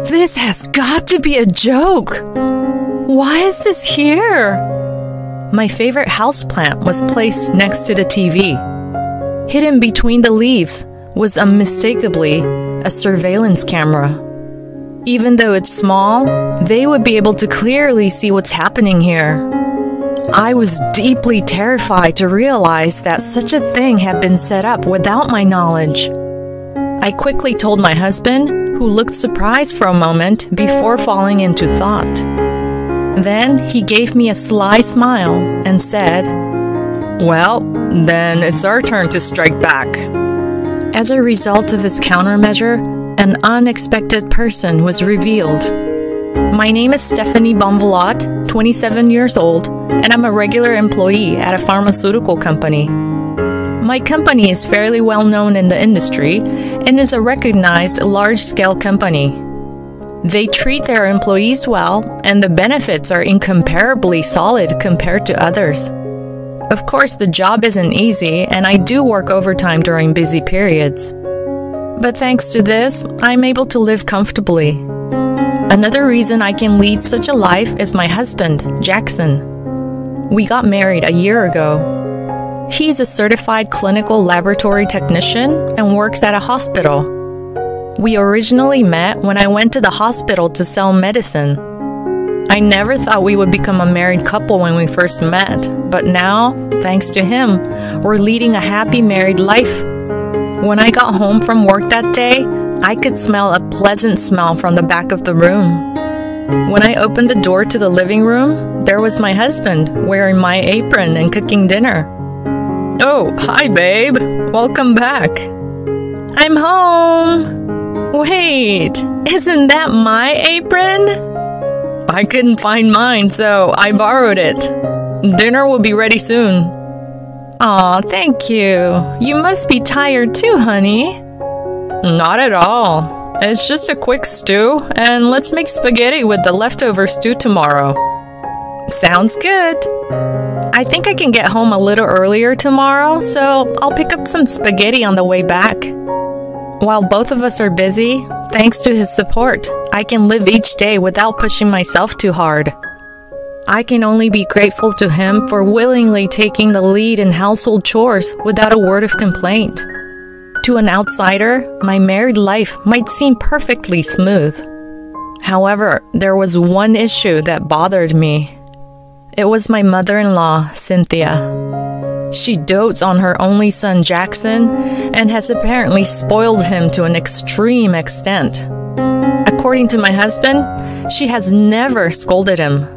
This has got to be a joke. Why is this here? My favorite houseplant was placed next to the TV. Hidden between the leaves was unmistakably a surveillance camera. Even though it's small, they would be able to clearly see what's happening here. I was deeply terrified to realize that such a thing had been set up without my knowledge. I quickly told my husband, who looked surprised for a moment before falling into thought. Then he gave me a sly smile and said, "Well, then it's our turn to strike back." As a result of his countermeasure, an unexpected person was revealed. My name is Stephanie Bonvalot, 27 years old, and I'm a regular employee at a pharmaceutical company. My company is fairly well known in the industry and is a recognized large-scale company. They treat their employees well, and the benefits are incomparably solid compared to others. Of course, the job isn't easy, and I do work overtime during busy periods. But thanks to this, I'm able to live comfortably. Another reason I can lead such a life is my husband, Jackson. We got married a year ago. He's a certified clinical laboratory technician and works at a hospital. We originally met when I went to the hospital to sell medicine. I never thought we would become a married couple when we first met, but now, thanks to him, we're leading a happy married life. When I got home from work that day, I could smell a pleasant smell from the back of the room. When I opened the door to the living room, there was my husband wearing my apron and cooking dinner. "Oh, hi babe, welcome back." "I'm home." "Wait, isn't that my apron?" "I couldn't find mine, so I borrowed it. Dinner will be ready soon." "Aw, thank you. You must be tired too, honey." "Not at all. It's just a quick stew, and let's make spaghetti with the leftover stew tomorrow." "Sounds good. I think I can get home a little earlier tomorrow, so I'll pick up some spaghetti on the way back." While both of us are busy, thanks to his support, I can live each day without pushing myself too hard. I can only be grateful to him for willingly taking the lead in household chores without a word of complaint. To an outsider, my married life might seem perfectly smooth. However, there was one issue that bothered me. It was my mother-in-law, Cynthia. She dotes on her only son, Jackson, and has apparently spoiled him to an extreme extent. According to my husband, she has never scolded him.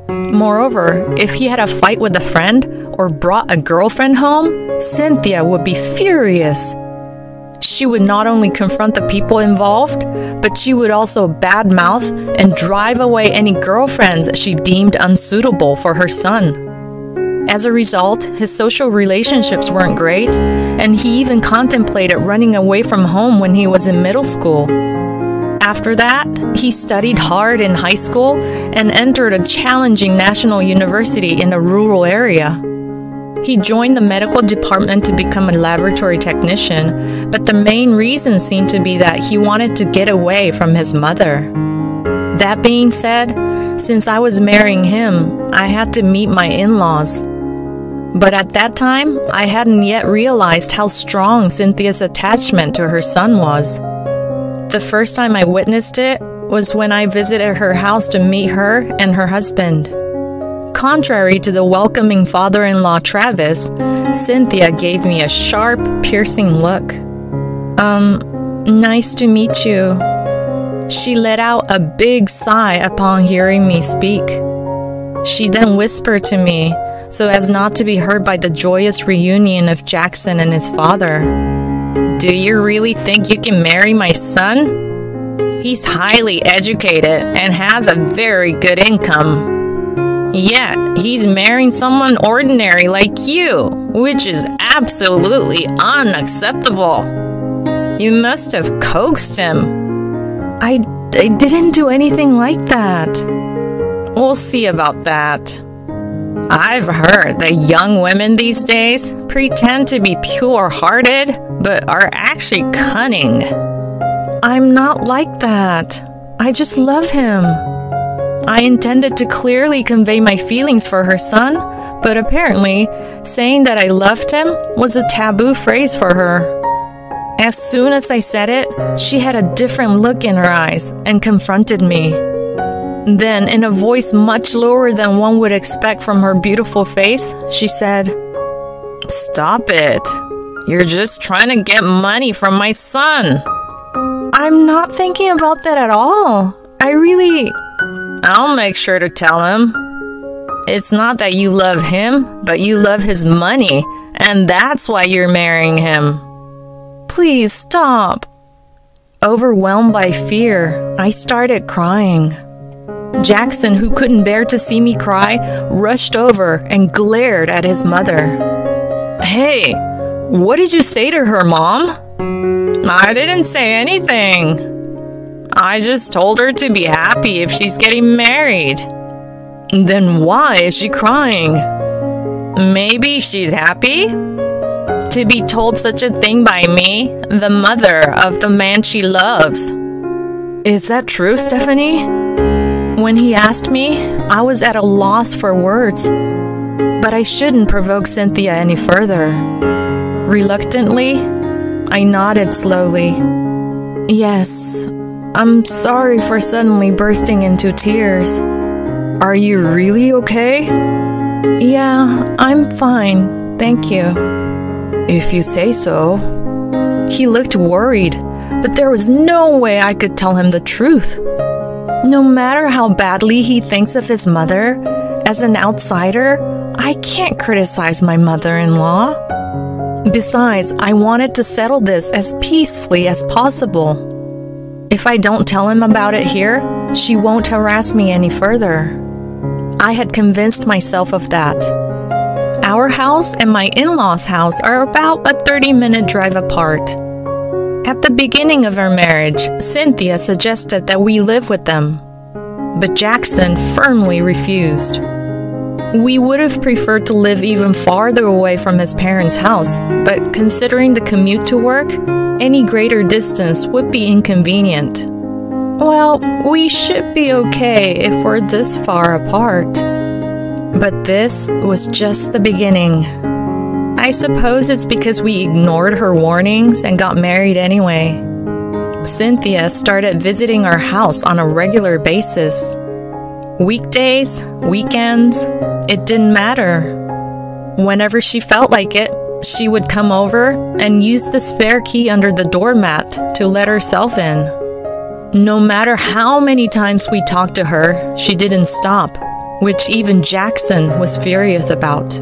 Moreover, if he had a fight with a friend or brought a girlfriend home, Cynthia would be furious. She would not only confront the people involved, but she would also badmouth and drive away any girlfriends she deemed unsuitable for her son. As a result, his social relationships weren't great, and he even contemplated running away from home when he was in middle school. After that, he studied hard in high school and entered a challenging national university in a rural area. He joined the medical department to become a laboratory technician, but the main reason seemed to be that he wanted to get away from his mother. That being said, since I was marrying him, I had to meet my in-laws. But at that time, I hadn't yet realized how strong Cynthia's attachment to her son was. The first time I witnessed it was when I visited her house to meet her and her husband. Contrary to the welcoming father-in-law Travis, Cynthia gave me a sharp, piercing look. Nice to meet you." She let out a big sigh upon hearing me speak. She then whispered to me, so as not to be heard by the joyous reunion of Jackson and his father, "Do you really think you can marry my son? He's highly educated and has a very good income. Yet, he's marrying someone ordinary like you, which is absolutely unacceptable. You must have coaxed him." I didn't do anything like that." "We'll see about that. I've heard that young women these days pretend to be pure-hearted, but are actually cunning." "I'm not like that." I just love him. I intended to clearly convey my feelings for her son, but apparently, saying that I loved him was a taboo phrase for her. As soon as I said it, she had a different look in her eyes and confronted me. Then, in a voice much lower than one would expect from her beautiful face, she said, "Stop it. You're just trying to get money from my son." I'm not thinking about that at all. I'll make sure to tell him. It's not that you love him, but you love his money, and that's why you're marrying him. Please stop. Overwhelmed by fear, I started crying. Jackson, who couldn't bear to see me cry, rushed over and glared at his mother. "Hey, what did you say to her, Mom?" "I didn't say anything. I just told her to be happy if she's getting married." "Then why is she crying?" "Maybe she's happy to be told such a thing by me, the mother of the man she loves." Is that true, Stephanie? When he asked me, I was at a loss for words, but I shouldn't provoke Cynthia any further. Reluctantly, I nodded slowly. "Yes, I'm sorry for suddenly bursting into tears." "Are you really okay?" "Yeah, I'm fine, thank you." "If you say so." He looked worried, but there was no way I could tell him the truth. No matter how badly he thinks of his mother, as an outsider, I can't criticize my mother-in-law. Besides, I wanted to settle this as peacefully as possible. If I don't tell him about it here, she won't harass me any further. I had convinced myself of that. Our house and my in-laws' house are about a 30-minute drive apart. At the beginning of our marriage, Cynthia suggested that we live with them, but Jackson firmly refused. We would have preferred to live even farther away from his parents' house, but considering the commute to work, any greater distance would be inconvenient. Well, we should be okay if we're this far apart. But this was just the beginning. I suppose it's because we ignored her warnings and got married anyway. Cynthia started visiting our house on a regular basis. Weekdays, weekends, it didn't matter. Whenever she felt like it, she would come over and use the spare key under the doormat to let herself in. No matter how many times we talked to her, she didn't stop, which even Jackson was furious about.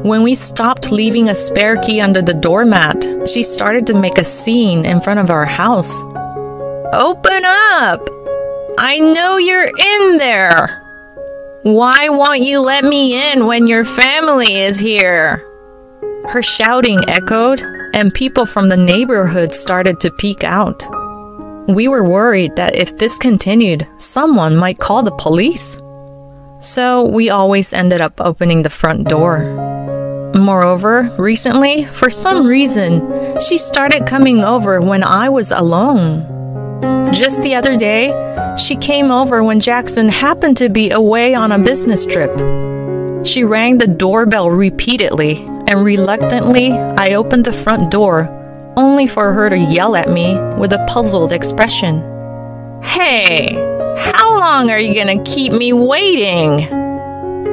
When we stopped leaving a spare key under the doormat, she started to make a scene in front of our house. "Open up! I know you're in there! Why won't you let me in when your family is here?" Her shouting echoed, and people from the neighborhood started to peek out. We were worried that if this continued, someone might call the police. So we always ended up opening the front door. Moreover, recently, for some reason, she started coming over when I was alone. Just the other day, she came over when Jackson happened to be away on a business trip. She rang the doorbell repeatedly, and reluctantly, I opened the front door, only for her to yell at me with a puzzled expression. "Hey, how long are you gonna keep me waiting?"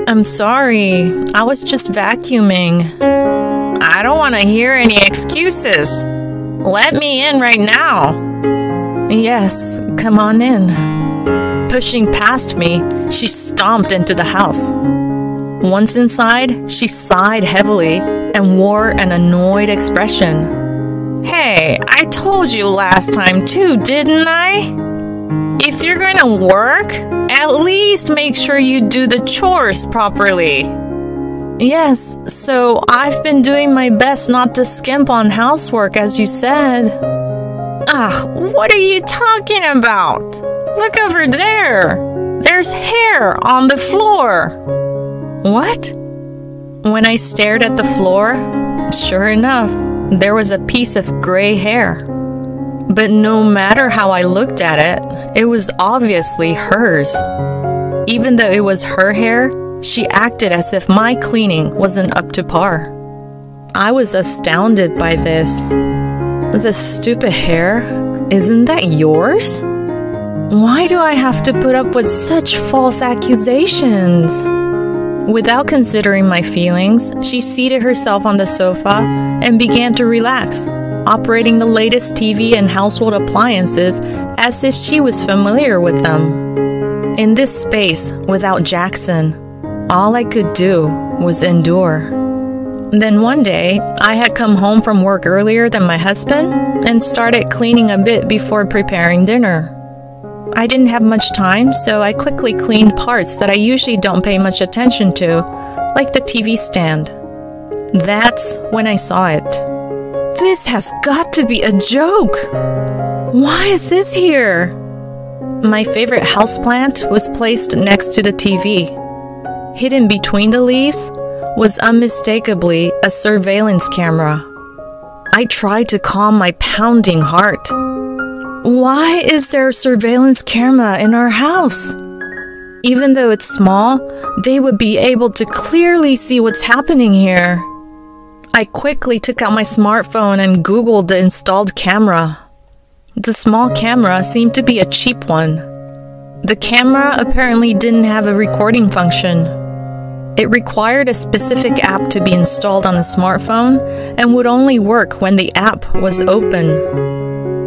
"I'm sorry, I was just vacuuming." "I don't want to hear any excuses. Let me in right now." "Yes, come on in." Pushing past me, she stomped into the house. Once inside, she sighed heavily and wore an annoyed expression. "Hey, I told you last time too, didn't I? If you're gonna work, at least make sure you do the chores properly." "Yes, so I've been doing my best not to skimp on housework, as you said." What are you talking about? Look over there. There's hair on the floor." "What?" When I stared at the floor, sure enough, there was a piece of gray hair. But no matter how I looked at it, it was obviously hers. Even though it was her hair, she acted as if my cleaning wasn't up to par. I was astounded by this. The stupid hair, isn't that yours? Why do I have to put up with such false accusations? Without considering my feelings, she seated herself on the sofa and began to relax, operating the latest TV and household appliances as if she was familiar with them. In this space, without Jackson, all I could do was endure. Then one day, I had come home from work earlier than my husband and started cleaning a bit before preparing dinner. I didn't have much time, so I quickly cleaned parts that I usually don't pay much attention to, like the TV stand. That's when I saw it. This has got to be a joke! Why is this here? My favorite houseplant was placed next to the TV. Hidden between the leaves was unmistakably a surveillance camera. I tried to calm my pounding heart. Why is there a surveillance camera in our house? Even though it's small, they would be able to clearly see what's happening here. I quickly took out my smartphone and Googled the installed camera. The small camera seemed to be a cheap one. The camera apparently didn't have a recording function. It required a specific app to be installed on a smartphone and would only work when the app was open.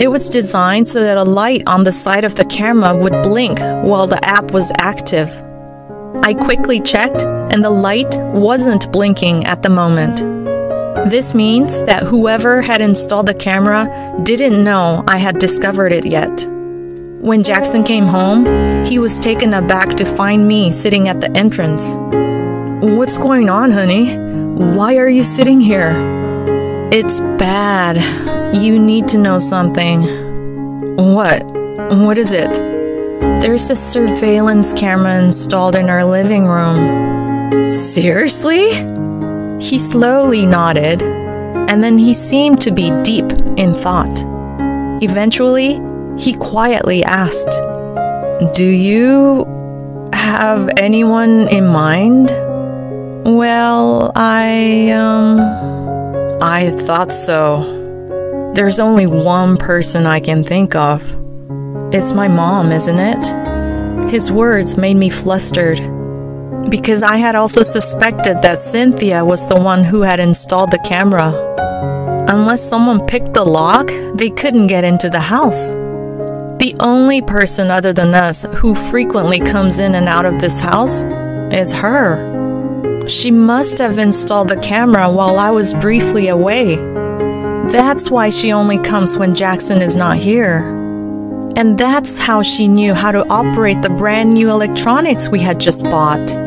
It was designed so that a light on the side of the camera would blink while the app was active. I quickly checked, and the light wasn't blinking at the moment. This means that whoever had installed the camera didn't know I had discovered it yet. When Jackson came home, he was taken aback to find me sitting at the entrance. "What's going on, honey? Why are you sitting here?" "It's bad. You need to know something." "What? What is it?" "There's a surveillance camera installed in our living room." "Seriously?" He slowly nodded, and then he seemed to be deep in thought. Eventually, he quietly asked, "Do you have anyone in mind?" "Well, I thought so. There's only one person I can think of. It's my mom, isn't it?" His words made me flustered, because I had also suspected that Cynthia was the one who had installed the camera. Unless someone picked the lock, they couldn't get into the house. The only person other than us who frequently comes in and out of this house is her. She must have installed the camera while I was briefly away. That's why she only comes when Jackson is not here. And that's how she knew how to operate the brand new electronics we had just bought.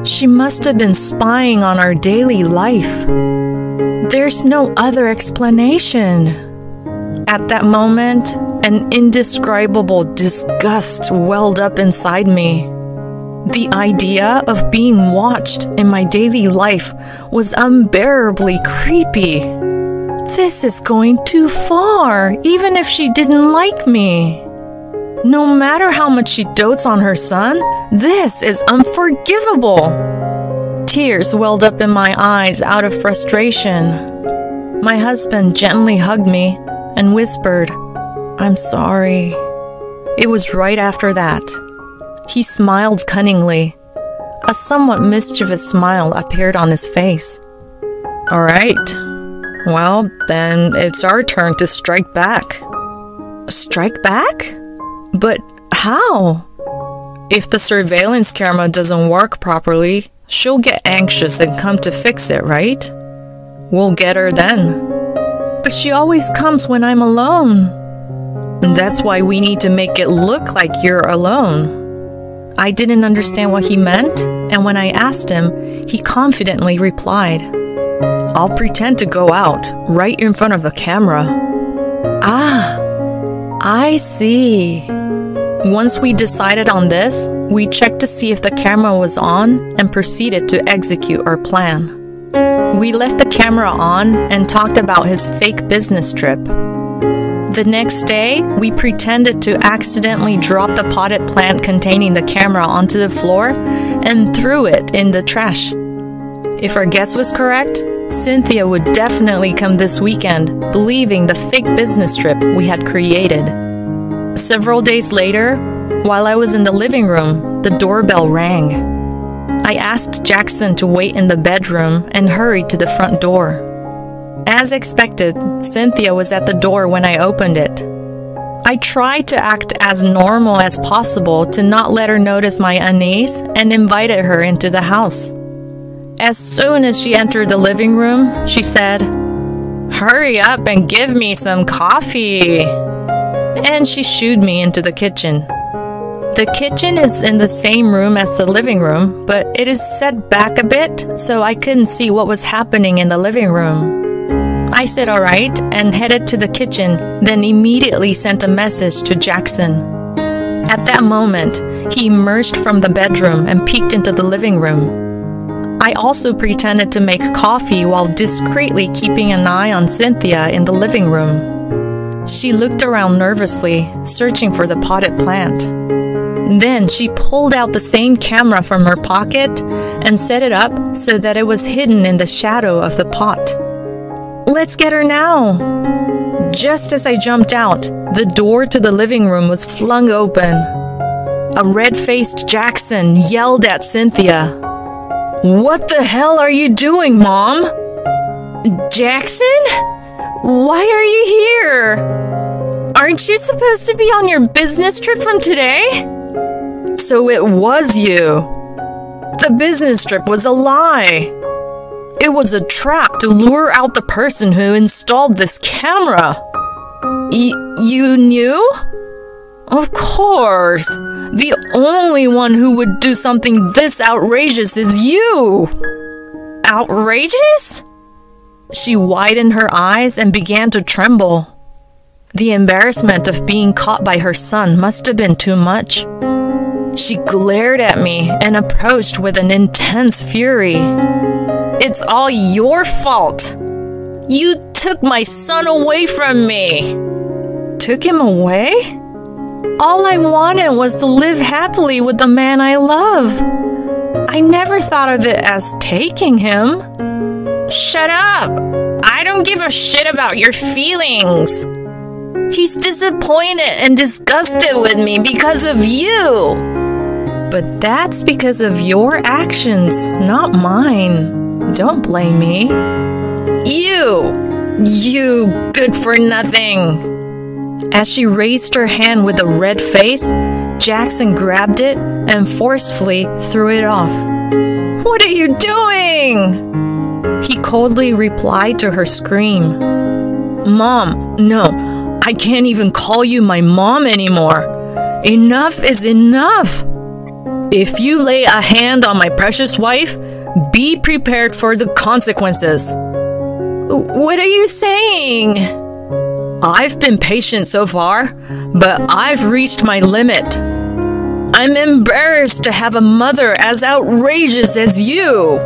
She must have been spying on our daily life. There's no other explanation. At that moment, an indescribable disgust welled up inside me. The idea of being watched in my daily life was unbearably creepy. This is going too far, even if she didn't like me. No matter how much she dotes on her son, this is unforgivable. Tears welled up in my eyes out of frustration. My husband gently hugged me and whispered, "I'm sorry." It was right after that. He smiled cunningly. A somewhat mischievous smile appeared on his face. "All right. Well, then it's our turn to strike back." "Strike back? But how?" "If the surveillance camera doesn't work properly, she'll get anxious and come to fix it, right? We'll get her then." "But she always comes when I'm alone." "That's why we need to make it look like you're alone." I didn't understand what he meant, and when I asked him, he confidently replied, "I'll pretend to go out right in front of the camera." Ah, I see. Once we decided on this, we checked to see if the camera was on and proceeded to execute our plan. We left the camera on and talked about his fake business trip. The next day, we pretended to accidentally drop the potted plant containing the camera onto the floor and threw it in the trash. If our guess was correct, Cynthia would definitely come this weekend, believing the fake business trip we had created. Several days later, while I was in the living room, the doorbell rang. I asked Jackson to wait in the bedroom and hurried to the front door. As expected, Cynthia was at the door when I opened it. I tried to act as normal as possible to not let her notice my unease and invited her into the house. As soon as she entered the living room, she said, "Hurry up and give me some coffee." And she shooed me into the kitchen. The kitchen is in the same room as the living room, but it is set back a bit, so I couldn't see what was happening in the living room. I said all right and headed to the kitchen, then immediately sent a message to Jackson. At that moment, he emerged from the bedroom and peeked into the living room. I also pretended to make coffee while discreetly keeping an eye on Cynthia in the living room. She looked around nervously, searching for the potted plant. Then she pulled out the same camera from her pocket and set it up so that it was hidden in the shadow of the pot. "Let's get her now." Just as I jumped out, the door to the living room was flung open. A red-faced Jackson yelled at Cynthia, "What the hell are you doing, Mom?" "Jackson? Why are you here? Aren't you supposed to be on your business trip from today?" "So it was you. The business trip was a lie. It was a trap to lure out the person who installed this camera." You knew?" "Of course. The only one who would do something this outrageous is you." "Outrageous?" She widened her eyes and began to tremble. The embarrassment of being caught by her son must have been too much. She glared at me and approached with an intense fury. "It's all your fault. You took my son away from me." "Took him away? All I wanted was to live happily with the man I love. I never thought of it as taking him." "Shut up! I don't give a shit about your feelings. He's disappointed and disgusted with me because of you." "But that's because of your actions, not mine. Don't blame me." You good for nothing." As she raised her hand with a red face, Jackson grabbed it and forcefully threw it off. "What are you doing?" He coldly replied to her scream. "Mom, no, I can't even call you my mom anymore. Enough is enough. If you lay a hand on my precious wife, be prepared for the consequences." "What are you saying?" "I've been patient so far, but I've reached my limit. I'm embarrassed to have a mother as outrageous as you.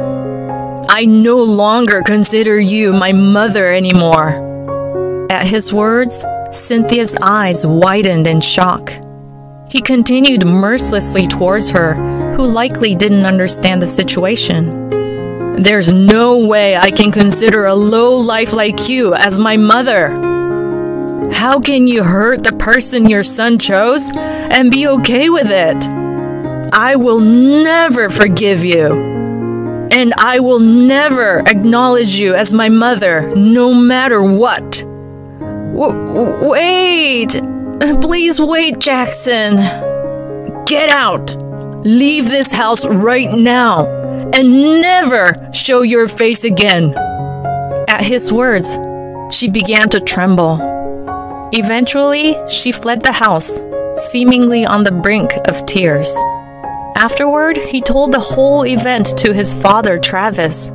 I no longer consider you my mother anymore." At his words, Cynthia's eyes widened in shock. He continued mercilessly towards her, who likely didn't understand the situation. "There's no way I can consider a lowlife like you as my mother. How can you hurt the person your son chose and be okay with it? I will never forgive you. And I will never acknowledge you as my mother, no matter what." Wait! Please wait, Jackson. Get out. Leave this house right now and never show your face again. At his words, she began to tremble. Eventually, she fled the house, seemingly on the brink of tears. Afterward, he told the whole event to his father, Travis.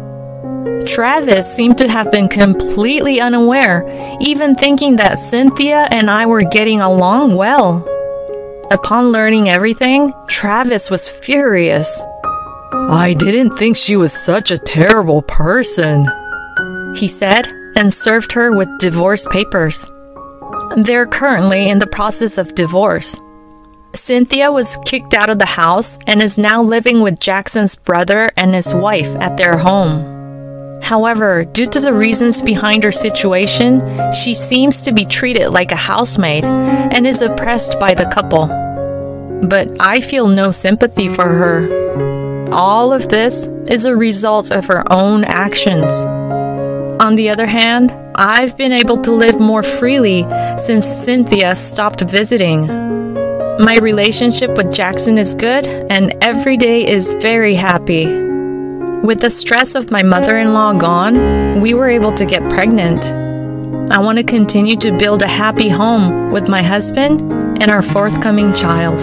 Travis seemed to have been completely unaware, even thinking that Cynthia and I were getting along well. Upon learning everything, Travis was furious. "I didn't think she was such a terrible person," he said, and served her with divorce papers. They're currently in the process of divorce. Cynthia was kicked out of the house and is now living with Jackson's brother and his wife at their home. However, due to the reasons behind her situation, she seems to be treated like a housemaid and is oppressed by the couple. But I feel no sympathy for her. All of this is a result of her own actions. On the other hand, I've been able to live more freely since Cynthia stopped visiting. My relationship with Jackson is good, and every day is very happy. With the stress of my mother-in-law gone, we were able to get pregnant. I want to continue to build a happy home with my husband and our forthcoming child.